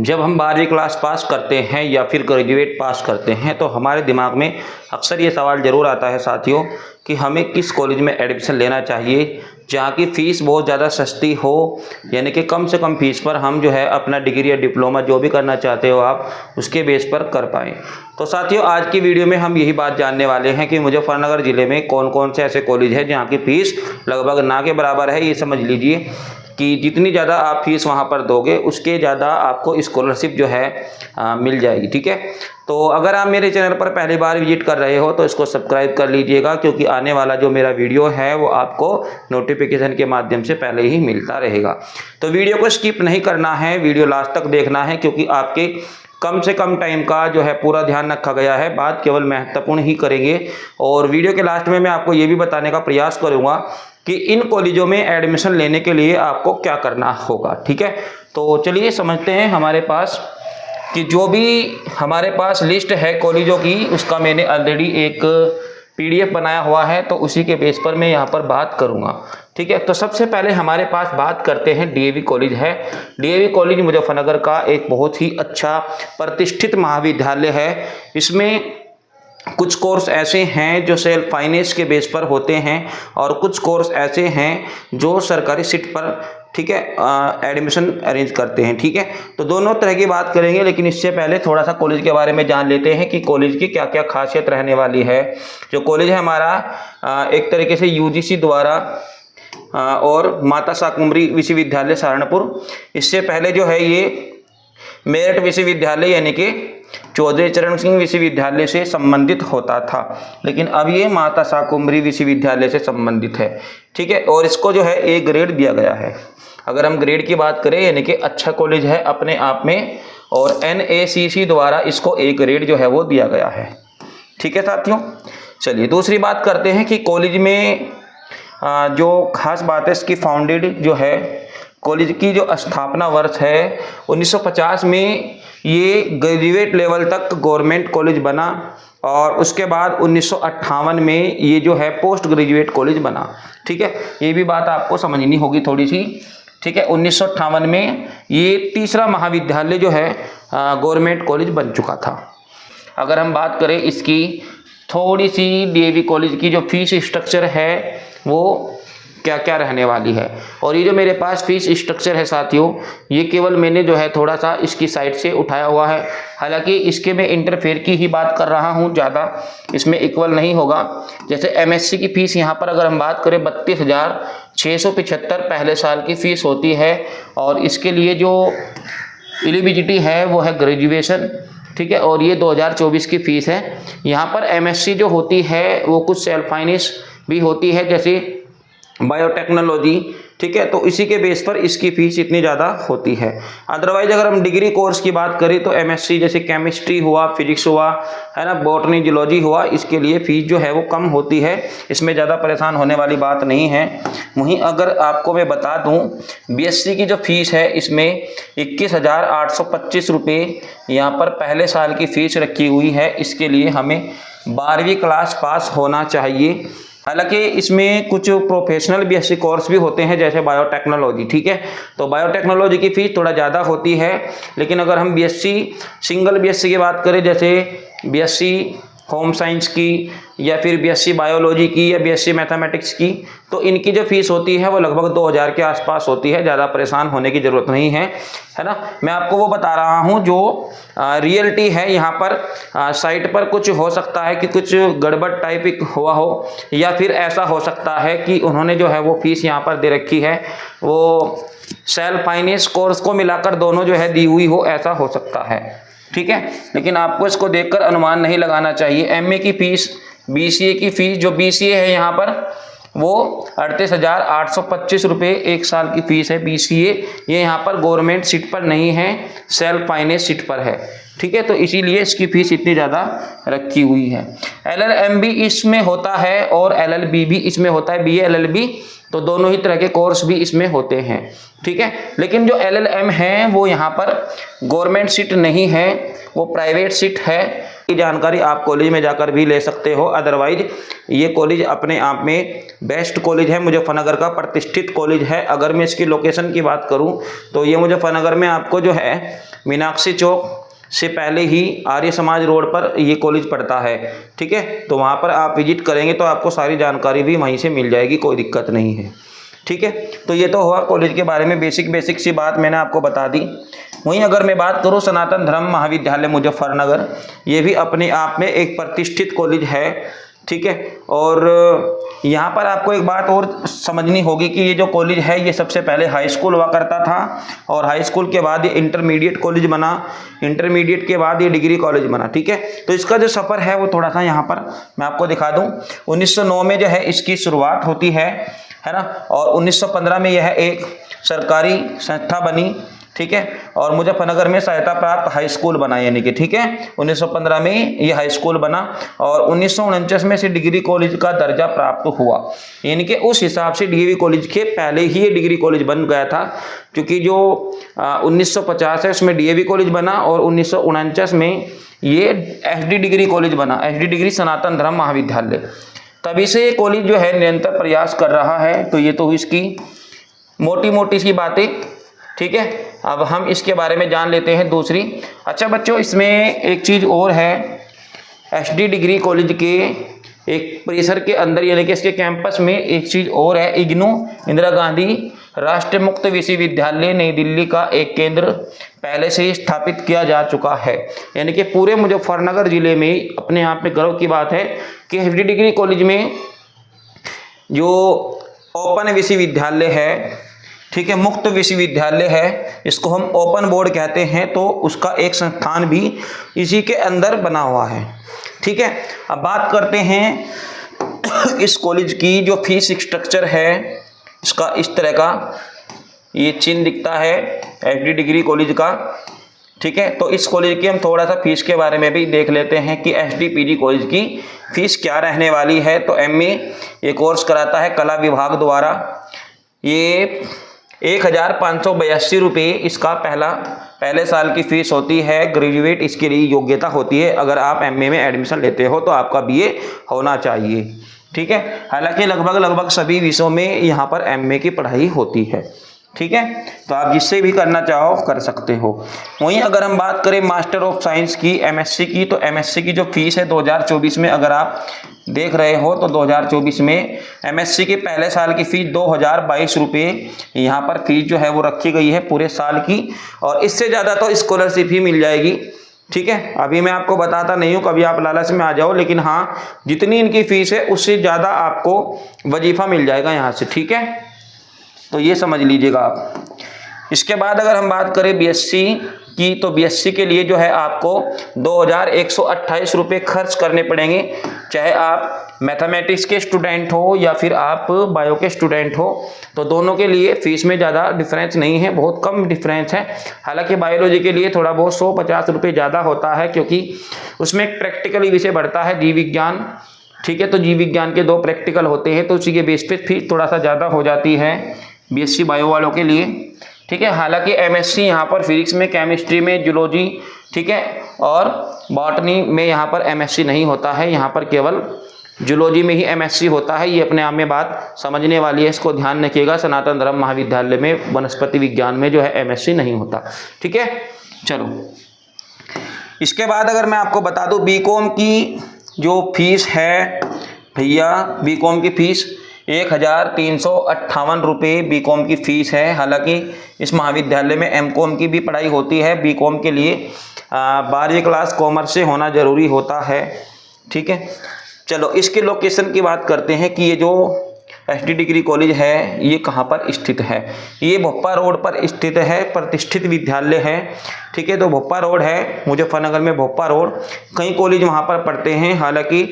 जब हम 12वीं क्लास पास करते हैं या फिर ग्रेजुएट पास करते हैं तो हमारे दिमाग में अक्सर ये सवाल ज़रूर आता है साथियों कि हमें किस कॉलेज में एडमिशन लेना चाहिए जहाँ की फ़ीस बहुत ज़्यादा सस्ती हो, यानी कि कम से कम फ़ीस पर हम जो है अपना डिग्री या डिप्लोमा जो भी करना चाहते हो आप उसके बेस पर कर पाएँ। तो साथियों आज की वीडियो में हम यही बात जानने वाले हैं कि मुजफ्फरनगर ज़िले में कौन कौन से ऐसे कॉलेज हैं जहाँ की फ़ीस लगभग ना के बराबर है। ये समझ लीजिए कि जितनी ज़्यादा आप फीस वहाँ पर दोगे उसके ज़्यादा आपको स्कॉलरशिप जो है मिल जाएगी। ठीक है, तो अगर आप मेरे चैनल पर पहली बार विजिट कर रहे हो तो इसको सब्सक्राइब कर लीजिएगा, क्योंकि आने वाला जो मेरा वीडियो है वो आपको नोटिफिकेशन के माध्यम से पहले ही मिलता रहेगा। तो वीडियो को स्किप नहीं करना है, वीडियो लास्ट तक देखना है, क्योंकि आपके कम से कम टाइम का जो है पूरा ध्यान रखा गया है। बात केवल महत्वपूर्ण ही करेंगे और वीडियो के लास्ट में मैं आपको ये भी बताने का प्रयास करूँगा कि इन कॉलेजों में एडमिशन लेने के लिए आपको क्या करना होगा। ठीक है, तो चलिए समझते हैं हमारे पास कि जो भी हमारे पास लिस्ट है कॉलेजों की उसका मैंने ऑलरेडी एक PDF बनाया हुआ है, तो उसी के बेस पर मैं यहाँ पर बात करूँगा। ठीक है, तो सबसे पहले हमारे पास बात करते हैं DAV कॉलेज है। DAV कॉलेज मुजफ्फरनगर का एक बहुत ही अच्छा प्रतिष्ठित महाविद्यालय है। इसमें कुछ कोर्स ऐसे हैं जो सेल्फ फाइनेंस के बेस पर होते हैं और कुछ कोर्स ऐसे हैं जो सरकारी सीट पर ठीक है एडमिशन अरेंज करते हैं। ठीक है, तो दोनों तरह की बात करेंगे, लेकिन इससे पहले थोड़ा सा कॉलेज के बारे में जान लेते हैं कि कॉलेज की क्या क्या खासियत रहने वाली है। जो कॉलेज है हमारा एक तरीके से UGC द्वारा और माता शाकुंभरी विश्वविद्यालय सहारनपुर, इससे पहले जो है ये मेरठ विश्वविद्यालय यानी कि चौधरी चरण सिंह विश्वविद्यालय से संबंधित होता था, लेकिन अब ये माता शाकुंभरी विश्वविद्यालय से संबंधित है। ठीक है, और इसको जो है A ग्रेड दिया गया है। अगर हम ग्रेड की बात करें यानी कि अच्छा कॉलेज है अपने आप में, और NACC द्वारा इसको A ग्रेड जो है वो दिया गया है। ठीक है साथियों, चलिए दूसरी बात करते हैं कि कॉलेज में जो खास बात है इसकी फाउंडेड जो है कॉलेज की जो स्थापना वर्ष है 1950 में ये ग्रेजुएट लेवल तक गवर्नमेंट कॉलेज बना, और उसके बाद 1958 में ये जो है पोस्ट ग्रेजुएट कॉलेज बना। ठीक है, ये भी बात आपको समझनी होगी थोड़ी सी। ठीक है, 1958 में ये तीसरा महाविद्यालय जो है गवर्नमेंट कॉलेज बन चुका था। अगर हम बात करें इसकी थोड़ी सी DAV कॉलेज की जो फीस स्ट्रक्चर है वो क्या क्या रहने वाली है, और ये जो मेरे पास फीस स्ट्रक्चर है साथियों ये केवल मैंने जो है थोड़ा सा इसकी साइड से उठाया हुआ है। हालांकि इसके मैं इंटरफेयर की ही बात कर रहा हूँ, ज़्यादा इसमें इक्वल नहीं होगा। जैसे MSc की फ़ीस यहाँ पर अगर हम बात करें 32,675 पहले साल की फ़ीस होती है, और इसके लिए जो एलिजिबिलिटी है वो है ग्रेजुएशन। ठीक है, और ये 2024 की फ़ीस है। यहाँ पर MSc जो होती है वो कुछ सेल्फ फाइनेंस भी होती है, जैसे बायोटेक्नोलॉजी। ठीक है, तो इसी के बेस पर इसकी फ़ीस इतनी ज़्यादा होती है। अदरवाइज अगर हम डिग्री कोर्स की बात करें तो MSc जैसे केमिस्ट्री हुआ, फिजिक्स हुआ, है ना, बॉटनी जूलॉजी हुआ, इसके लिए फ़ीस जो है वो कम होती है। इसमें ज़्यादा परेशान होने वाली बात नहीं है। वहीं अगर आपको मैं बता दूं BSc की जो फ़ीस है इसमें 21,825 रुपये यहाँ पर पहले साल की फ़ीस रखी हुई है। इसके लिए हमें 12वीं क्लास पास होना चाहिए। हालांकि इसमें कुछ प्रोफेशनल BSc कोर्स भी होते हैं जैसे बायोटेक्नोलॉजी। ठीक है, तो बायोटेक्नोलॉजी की फ़ीस थोड़ा ज़्यादा होती है, लेकिन अगर हम सिंगल BSc की बात करें जैसे BSc होम साइंस की या फिर BSc बायोलॉजी की या BSc मैथमेटिक्स की, तो इनकी जो फीस होती है वो लगभग 2,000 के आसपास होती है। ज़्यादा परेशान होने की ज़रूरत नहीं है, है ना। मैं आपको वो बता रहा हूँ जो रियलिटी है। यहाँ पर साइट पर कुछ हो सकता है कि कुछ गड़बड़ टाइप हुआ हो, या फिर ऐसा हो सकता है कि उन्होंने जो है वो फीस यहाँ पर दे रखी है वो सेल्फ फाइनेंस कोर्स को मिलाकर दोनों जो है दी हुई हो, ऐसा हो सकता है। ठीक है, लेकिन आपको इसको देखकर अनुमान नहीं लगाना चाहिए। MA की फ़ीस, BCA की फ़ीस, जो BCA है यहाँ पर वो 38,825 रुपये एक साल की फ़ीस है BCA। ये यहाँ पर गवर्नमेंट सीट पर नहीं है, सेल्फ फाइनेंस सीट पर है। ठीक है, तो इसीलिए इसकी फ़ीस इतनी ज़्यादा रखी हुई है। LLM भी इसमें होता है और LLB भी इसमें होता है, BA LLB तो दोनों ही तरह के कोर्स भी इसमें होते हैं, ठीक है। लेकिन जो LLM है वो यहाँ पर गवर्नमेंट सीट नहीं है, वो प्राइवेट सीट है। ये जानकारी आप कॉलेज में जाकर भी ले सकते हो। अदरवाइज ये कॉलेज अपने आप में बेस्ट कॉलेज है, मुजफ्फरनगर का प्रतिष्ठित कॉलेज है। अगर मैं इसकी लोकेशन की बात करूं तो ये मुजफ्फरनगर में आपको जो है मीनाक्षी चौक से पहले ही आर्य समाज रोड पर ये कॉलेज पड़ता है, ठीक है। तो वहाँ पर आप विजिट करेंगे तो आपको सारी जानकारी भी वहीं से मिल जाएगी, कोई दिक्कत नहीं है, ठीक है। तो ये तो हुआ कॉलेज के बारे में बेसिक सी बात मैंने आपको बता दी। वहीं अगर मैं बात करूं सनातन धर्म महाविद्यालय मुजफ्फरनगर, ये भी अपने आप में एक प्रतिष्ठित कॉलेज है, ठीक है। और यहाँ पर आपको एक बात और समझनी होगी कि ये जो कॉलेज है ये सबसे पहले हाई स्कूल हुआ करता था और हाई स्कूल के बाद ये इंटरमीडिएट कॉलेज बना, इंटरमीडिएट के बाद ये डिग्री कॉलेज बना, ठीक है। तो इसका जो सफ़र है वो थोड़ा सा यहाँ पर मैं आपको दिखा दूँ। 1909 में जो है इसकी शुरुआत होती है ना, और 1915 में यह एक सरकारी संस्था बनी, ठीक है। और मुजफ्फरनगर में सहायता प्राप्त हाई स्कूल बना, यानी कि ठीक है 1915 में ये हाई स्कूल बना और 1949 में से डिग्री कॉलेज का दर्जा प्राप्त हुआ। यानी कि उस हिसाब से डिग्री कॉलेज के पहले ही ये डिग्री कॉलेज बन गया था, क्योंकि जो 1950 है उसमें DAV कॉलेज बना और 1949 में ये SD डिग्री कॉलेज बना, SD डिग्री सनातन धर्म महाविद्यालय। तभी से ये कॉलेज जो है निरंतर प्रयास कर रहा है। तो ये तो इसकी मोटी सी बातें, ठीक है। अब हम इसके बारे में जान लेते हैं दूसरी। अच्छा बच्चों, इसमें एक चीज़ और है, SD डिग्री कॉलेज के एक परिसर के अंदर यानी कि इसके कैंपस में एक चीज़ और है, इग्नू इंदिरा गांधी राष्ट्रीय मुक्त विश्वविद्यालय नई दिल्ली का एक केंद्र पहले से ही स्थापित किया जा चुका है। यानी कि पूरे मुजफ्फरनगर जिले में अपने आप में गर्व की बात है कि SD डिग्री कॉलेज में जो ओपन विश्वविद्यालय है, ठीक है, मुक्त विश्वविद्यालय है, इसको हम ओपन बोर्ड कहते हैं, तो उसका एक संस्थान भी इसी के अंदर बना हुआ है, ठीक है। अब बात करते हैं इस कॉलेज की जो फीस स्ट्रक्चर है, इसका इस तरह का ये चिन्ह दिखता है SD डिग्री कॉलेज का, ठीक है। तो इस कॉलेज की हम थोड़ा सा फीस के बारे में भी देख लेते हैं कि SD PG कॉलेज की फीस क्या रहने वाली है। तो MA ये कोर्स कराता है कला विभाग द्वारा, ये 1582 रुपये इसका पहले साल की फीस होती है। ग्रेजुएट इसके लिए योग्यता होती है, अगर आप MA में एडमिशन लेते हो तो आपका BA होना चाहिए, ठीक है। हालांकि लगभग सभी विषयों में यहाँ पर MA की पढ़ाई होती है, ठीक है। तो आप जिससे भी करना चाहो कर सकते हो। वहीं अगर हम बात करें मास्टर ऑफ साइंस की, MSc की, तो MSc की जो फीस है 2024 में अगर आप देख रहे हो तो 2024 में MSc के पहले साल की फीस 2022 रुपये यहाँ पर फीस जो है वो रखी गई है पूरे साल की, और इससे ज़्यादा तो स्कॉलरशिप ही मिल जाएगी, ठीक है। अभी मैं आपको बताता नहीं हूँ, कभी आप लालच में आ जाओ, लेकिन हाँ जितनी इनकी फीस है उससे ज़्यादा आपको वजीफ़ा मिल जाएगा यहाँ से, ठीक है। तो ये समझ लीजिएगा आप। इसके बाद अगर हम बात करें BSc की, तो BSc के लिए जो है आपको 2128 रुपये खर्च करने पड़ेंगे, चाहे आप मैथमेटिक्स के स्टूडेंट हो या फिर आप बायो के स्टूडेंट हो। तो दोनों के लिए फीस में ज़्यादा डिफरेंस नहीं है, बहुत कम डिफरेंस है। हालांकि बायोलॉजी के लिए थोड़ा बहुत 150 रुपये ज़्यादा होता है, क्योंकि उसमें एक प्रैक्टिकल विषय बढ़ता है, जीव विज्ञान, ठीक है। तो जीव विज्ञान के 2 प्रैक्टिकल होते हैं, तो उसी के बेस पे फीस थोड़ा सा ज़्यादा हो जाती है BSc बायो वालों के लिए, ठीक है। हालांकि MSc यहाँ पर फिजिक्स में, केमिस्ट्री में, जूलॉजी, ठीक है, और बॉटनी में यहाँ पर MSc नहीं होता है, यहाँ पर केवल जूलॉजी में ही MSc होता है। ये अपने आप में बात समझने वाली है, इसको ध्यान रखिएगा। सनातन धर्म महाविद्यालय में वनस्पति विज्ञान में जो है MSc नहीं होता, ठीक है। चलो इसके बाद अगर मैं आपको बता दूँ BCom की जो फीस है भैया, BCom की फीस 1358 रुपये BCom की फ़ीस है। हालांकि इस महाविद्यालय में MCom की भी पढ़ाई होती है। BCom के लिए 12वीं क्लास कॉमर्स से होना ज़रूरी होता है, ठीक है। चलो इसके लोकेशन की बात करते हैं कि ये जो SD डिग्री कॉलेज है ये कहाँ पर स्थित है। ये भोपा रोड पर स्थित है, प्रतिष्ठित विद्यालय है, ठीक है। तो भोपा रोड है मुजफ्फरनगर में, भोपा रोड। कई कॉलेज वहाँ पर पढ़ते हैं, हालांकि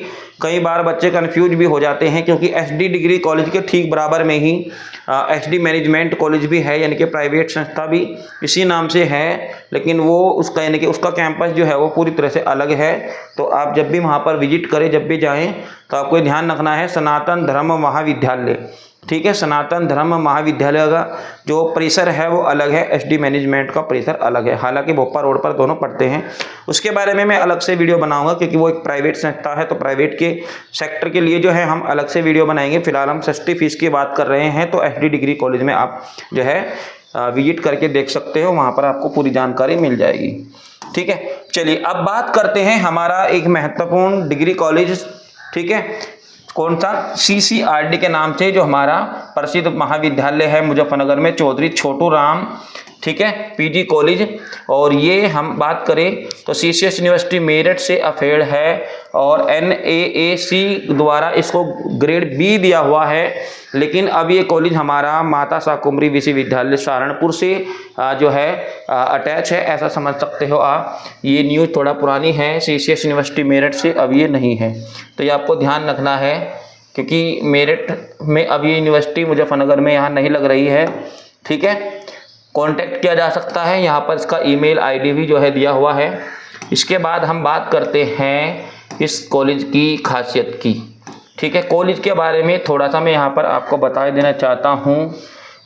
कई बार बच्चे कंफ्यूज भी हो जाते हैं, क्योंकि SD डिग्री कॉलेज के ठीक बराबर में ही SD मैनेजमेंट कॉलेज भी है, यानी कि प्राइवेट संस्था भी इसी नाम से है, लेकिन वो उसका यानी कि उसका कैंपस जो है वो पूरी तरह से अलग है। तो आप जब भी वहाँ पर विजिट करें, जब भी जाएं, तो आपको ध्यान रखना है सनातन धर्म महाविद्यालय, ठीक है। सनातन धर्म महाविद्यालय का जो परिसर है वो अलग है, एसडी मैनेजमेंट का परिसर अलग है। हालांकि भोपाल रोड पर दोनों पढ़ते हैं। उसके बारे में मैं अलग से वीडियो बनाऊंगा, क्योंकि वो एक प्राइवेट संस्था है, तो प्राइवेट के सेक्टर के लिए जो है हम अलग से वीडियो बनाएंगे। फिलहाल हम सस्ती फीस की बात कर रहे हैं, तो एसडी डिग्री कॉलेज में आप जो है विजिट करके देख सकते हो, वहाँ पर आपको पूरी जानकारी मिल जाएगी। ठीक है, चलिए अब बात करते हैं हमारा एक महत्वपूर्ण डिग्री कॉलेज, ठीक है, कौन सा, CCRD के नाम से जो हमारा प्रसिद्ध महाविद्यालय है मुजफ्फरनगर में, चौधरी छोटू राम, ठीक है, PG कॉलेज। और ये हम बात करें तो CCS यूनिवर्सिटी मेरठ से अफेड है और NAAC द्वारा इसको ग्रेड B दिया हुआ है। लेकिन अब ये कॉलेज हमारा माता शाकुंभरी विश्वविद्यालय सहारनपुर से जो है अटैच है, ऐसा समझ सकते हो आप। ये न्यूज़ थोड़ा पुरानी है, CCS यूनिवर्सिटी मेरठ से अब ये नहीं है, तो ये आपको ध्यान रखना है, क्योंकि मेरठ में अब ये यूनिवर्सिटी मुजफ्फरनगर में यहाँ नहीं लग रही है। ठीक है, कांटेक्ट किया जा सकता है, यहाँ पर इसका ईमेल ID भी जो है दिया हुआ है। इसके बाद हम बात करते हैं इस कॉलेज की खासियत की। ठीक है, कॉलेज के बारे में थोड़ा सा मैं यहाँ पर आपको बता देना चाहता हूँ।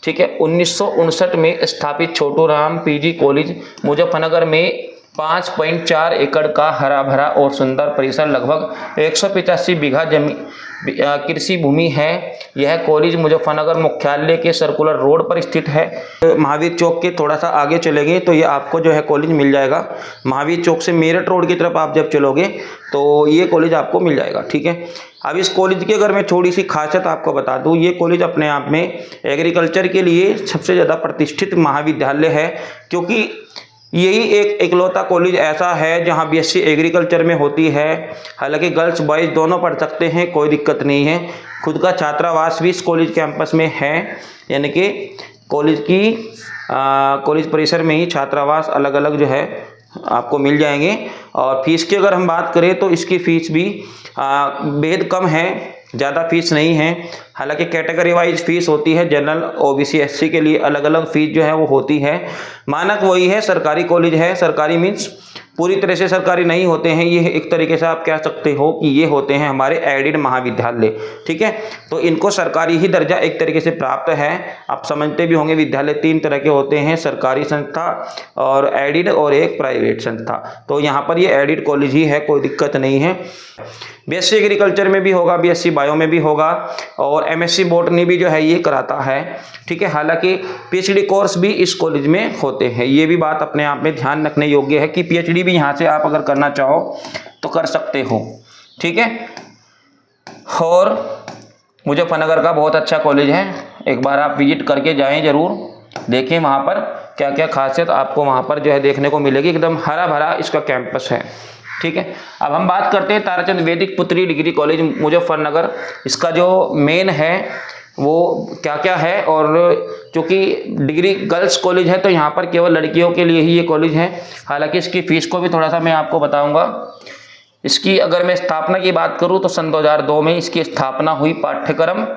ठीक है, 1959 में स्थापित छोटू राम PG कॉलेज मुजफ्फरनगर में 5.4 एकड़ का हरा भरा और सुंदर परिसर, लगभग 185 बीघा जमीन कृषि भूमि है। यह कॉलेज मुजफ्फरनगर मुख्यालय के सर्कुलर रोड पर स्थित है। महावीर चौक के थोड़ा सा आगे चलेंगे तो ये आपको जो है कॉलेज मिल जाएगा। महावीर चौक से मेरठ रोड की तरफ आप जब चलोगे तो ये कॉलेज आपको मिल जाएगा। ठीक है, अब इस कॉलेज की अगर मैं थोड़ी सी खासियत आपको बता दूं, ये कॉलेज अपने आप में एग्रीकल्चर के लिए सबसे ज़्यादा प्रतिष्ठित महाविद्यालय है, क्योंकि यही एक इकलौता कॉलेज ऐसा है जहां BSc एग्रीकल्चर में होती है। हालांकि गर्ल्स बॉयज़ दोनों पढ़ सकते हैं, कोई दिक्कत नहीं है। खुद का छात्रावास भी इस कॉलेज कैंपस में है, यानी कि कॉलेज परिसर में ही छात्रावास अलग अलग जो है आपको मिल जाएंगे। और फीस की अगर हम बात करें तो इसकी फ़ीस भी बेहद कम है, ज़्यादा फीस नहीं है। हालांकि कैटेगरी वाइज फीस होती है, जनरल OBC SC के लिए अलग अलग फीस जो है वो होती है। मानक वही है, सरकारी कॉलेज है। सरकारी मीन्स पूरी तरह से सरकारी नहीं होते हैं, ये एक तरीके से आप कह सकते हो कि ये होते हैं हमारे एडिड महाविद्यालय। ठीक है, तो इनको सरकारी ही दर्जा एक तरीके से प्राप्त है। आप समझते भी होंगे विद्यालय 3 तरह के होते हैं, सरकारी संस्था और एडिड और एक प्राइवेट संस्था। तो यहाँ पर ये एडिड कॉलेज ही है, कोई दिक्कत नहीं है। BSc एग्रीकल्चर में भी होगा, BSc बायो में भी होगा और MSc बॉटनी भी जो है ये कराता है। ठीक है, हालांकि PhD कोर्स भी इस कॉलेज में होते हैं। ये भी बात अपने आप में ध्यान रखने योग्य है कि PhD भी यहाँ से आप अगर करना चाहो तो कर सकते हो। ठीक है, और मुजफ्फरनगर का बहुत अच्छा कॉलेज है, एक बार आप विजिट करके जाएं, ज़रूर देखें वहाँ पर क्या क्या खासियत आपको वहाँ पर जो है देखने को मिलेगी। एकदम हरा भरा इसका कैंपस है। ठीक है, अब हम बात करते हैं ताराचंद वैदिक पुत्री डिग्री कॉलेज मुजफ्फरनगर। इसका जो मेन है वो क्या क्या है, और चूँकि डिग्री गर्ल्स कॉलेज है तो यहाँ पर केवल लड़कियों के लिए ही ये कॉलेज है। हालांकि इसकी फ़ीस को भी थोड़ा सा मैं आपको बताऊँगा। इसकी अगर मैं स्थापना की बात करूँ तो सन 2002 में इसकी स्थापना हुई। पाठ्यक्रम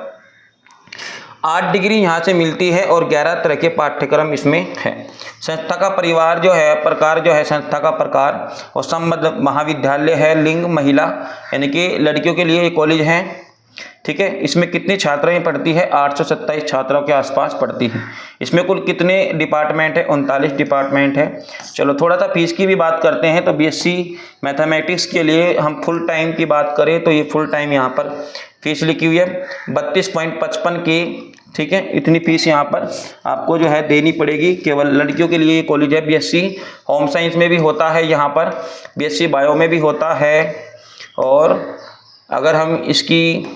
8 डिग्री यहाँ से मिलती है और 11 तरह के पाठ्यक्रम इसमें है। संस्था का परिवार जो है, प्रकार जो है संस्था का प्रकार और संबद्ध महाविद्यालय है, लिंग महिला, यानी कि लड़कियों के लिए ये कॉलेज है। ठीक है, इसमें कितनी छात्राएं पढ़ती है, 827 छात्राओं के आसपास पढ़ती हैं। इसमें कुल कितने डिपार्टमेंट है, 39 डिपार्टमेंट है। चलो थोड़ा सा फीस की भी बात करते हैं। तो BSc मैथमेटिक्स के लिए हम फुल टाइम की बात करें तो ये फुल टाइम यहाँ पर फीस लिखी हुई है 32.55 की। ठीक है, इतनी फीस यहाँ पर आपको जो है देनी पड़ेगी। केवल लड़कियों के लिए ये कॉलेज है। BSc होम साइंस में भी होता है यहाँ पर, BSc बायो में भी होता है। और अगर हम इसकी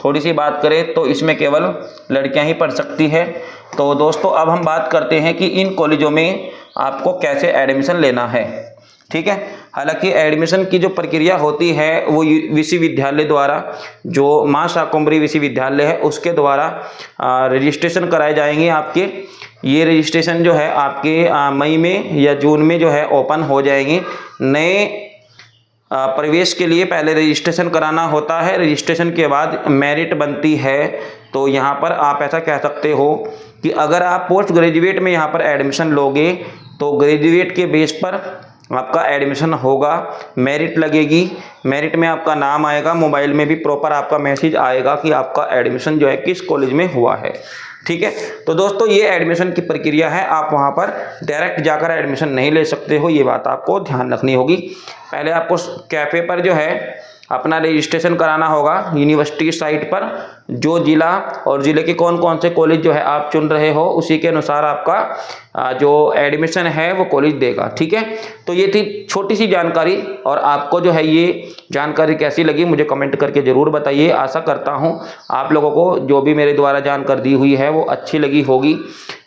थोड़ी सी बात करें तो इसमें केवल लड़कियां ही पढ़ सकती है। तो दोस्तों अब हम बात करते हैं कि इन कॉलेजों में आपको कैसे एडमिशन लेना है। ठीक है, हालांकि एडमिशन की जो प्रक्रिया होती है वो विश्वविद्यालय द्वारा, जो मां शाकुंभरी विश्वविद्यालय है उसके द्वारा रजिस्ट्रेशन कराए जाएंगे आपके। ये रजिस्ट्रेशन जो है आपके मई में या जून में जो है ओपन हो जाएंगे। नए प्रवेश के लिए पहले रजिस्ट्रेशन कराना होता है, रजिस्ट्रेशन के बाद मेरिट बनती है। तो यहाँ पर आप ऐसा कह सकते हो कि अगर आप पोस्ट ग्रेजुएट में यहाँ पर एडमिशन लोगे तो ग्रेजुएट के बेस पर आपका एडमिशन होगा, मेरिट लगेगी, मेरिट में आपका नाम आएगा, मोबाइल में भी प्रॉपर आपका मैसेज आएगा कि आपका एडमिशन जो है किस कॉलेज में हुआ है। ठीक है, तो दोस्तों ये एडमिशन की प्रक्रिया है, आप वहाँ पर डायरेक्ट जाकर एडमिशन नहीं ले सकते हो, ये बात आपको ध्यान रखनी होगी। पहले आपको कैफ़े पर जो है अपना रजिस्ट्रेशन कराना होगा यूनिवर्सिटी साइट पर, जो ज़िला और ज़िले के कौन कौन से कॉलेज जो है आप चुन रहे हो उसी के अनुसार आपका जो एडमिशन है वो कॉलेज देगा। ठीक है, तो ये थी छोटी सी जानकारी, और आपको जो है ये जानकारी कैसी लगी मुझे कमेंट करके ज़रूर बताइए। आशा करता हूँ आप लोगों को जो भी मेरे द्वारा जानकारी दी हुई है वो अच्छी लगी होगी,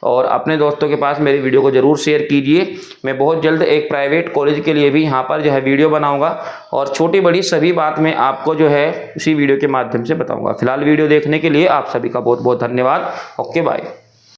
और अपने दोस्तों के पास मेरी वीडियो को ज़रूर शेयर कीजिए। मैं बहुत जल्द एक प्राइवेट कॉलेज के लिए भी यहाँ पर जो है वीडियो बनाऊँगा, और छोटी बड़ी सभी बात मैं आपको जो है उसी वीडियो के माध्यम से बताऊँगा। फिलहाल वीडियो देखने के लिए आप सभी का बहुत बहुत धन्यवाद। Okay bye.